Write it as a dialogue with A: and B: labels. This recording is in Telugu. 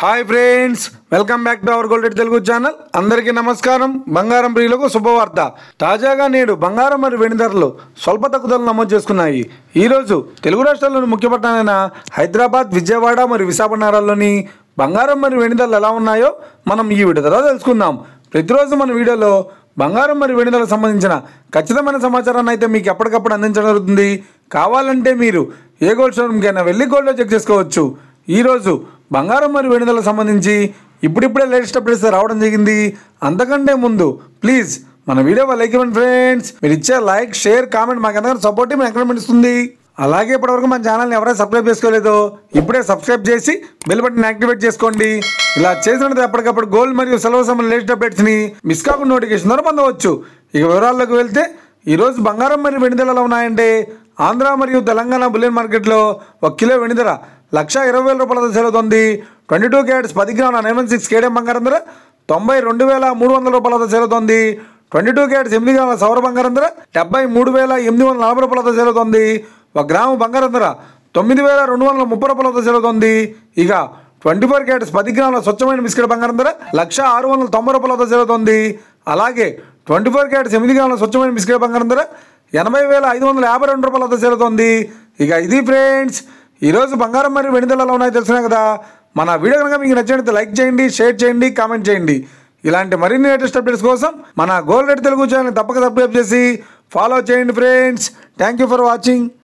A: Hi friends, welcome back to our gold rate Telugu channel. అందరికీ నమస్కారం. బంగారం ప్రియులకు శుభవార్త. తాజాగా నేడు బంగారం మరియు వెండి ధరలు స్వల్ప తగ్గుదలను నమోదు చేసుకున్నాయి. ఈరోజు తెలుగు రాష్ట్రాల్లోని ముఖ్య పట్టణాలైన హైదరాబాద్, విజయవాడ మరియు విశాఖపట్నాల్లోని బంగారం మరియు వెండి ధరలు ఎలా ఉన్నాయో మనం ఈ వీడియో ద్వారా తెలుసుకుందాం. ప్రతిరోజు మన వీడియోలో బంగారం మరియు వెండి ధరలకు సంబంధించిన ఖచ్చితమైన సమాచారాన్ని అయితే మీకు ఎప్పటికప్పుడు అందించడం జరుగుతుంది. కావాలంటే మీరు ఏ గోల్డ్ షోరూమ్కైనా వెళ్ళి గోల్డ్లో చెక్ చేసుకోవచ్చు. ఈరోజు బంగారం మరియు వెండి ధరలకు సంబంధించి ఇప్పుడిప్పుడే లేటెస్ట్ అప్డేట్స్ రావడం జరిగింది. అంతకంటే ముందు ప్లీజ్ మన వీడియో లైక్ ఇవ్వండి ఫ్రెండ్స్. మీరు ఇచ్చే లైక్, షేర్, కామెంట్ మాకు ఎంతగానో సపోర్ట్ ఎంకరేజ్మెంట్ ఇస్తుంది. అలాగే ఇప్పటివరకు మన ఛానల్ని ఎవరైనా సబ్స్క్రైబ్ చేసుకోలేదో ఇప్పుడే సబ్స్క్రైబ్ చేసి బెల్ బటన్ యాక్టివేట్ చేసుకోండి. ఇలా చేసినట్టు ఎప్పటికప్పుడు గోల్డ్ మరియు సిల్వర్ సంబంధించిన లేటెస్ట్ అప్డేట్స్ని మిస్ కాకుండా నోటిఫికేషన్ ద్వారా పొందవచ్చు. ఇక వివరాల్లోకి వెళ్తే ఈరోజు బంగారం మరియు వెండి ధరలు ఎలా ఉన్నాయంటే, ఆంధ్ర మరియు తెలంగాణ బులియన్ మార్కెట్లో 1 కిలో వెండి ధర 1,20,000 రూపాయలతో సేల్ 22 క్యారెట్స్ 10 గ్రాముల 916 కేడియం బంగారం ధర 92,300 రూపాయలతో సేల్ 22 క్యారెట్స్ 8 గ్రాముల సౌర బంగారం ధర 73,840 రూపాయలతో సేల్ 1 గ్రాము బంగారం ధర 9,230 రూపాయలతో సేల్ ఇక 24 క్యారెట్స్ 10 గ్రాముల స్వచ్ఛమైన బిస్కెట్ బంగారం ధర 1,690 రూపాయలతో సేల్ అలాగే 24 క్యారెట్స్ 8 గ్రాముల స్వచ్ఛమైన బిస్కెట్ బంగారం ధర 80,552 రూపాయలతో సేల్ ఇక ఇది ఫ్రెండ్స్, ఈరోజు బంగారం మరియు వెండి ధరలు ఎలా ఉన్నాయో తెలుసుకున్నాం కదా. మన వీడియో కనుక మీకు నచ్చినట్లయితే లైక్ చేయండి, షేర్ చేయండి, కామెంట్ చేయండి. ఇలాంటి మరిన్ని లేటెస్ట్ అప్డేట్స్ కోసం మన గోల్డ్ రేట్ తెలుగు ఛానల్ తప్పక సబ్స్క్రైబ్ చేసి ఫాలో చేయండి friends. Thank you for watching.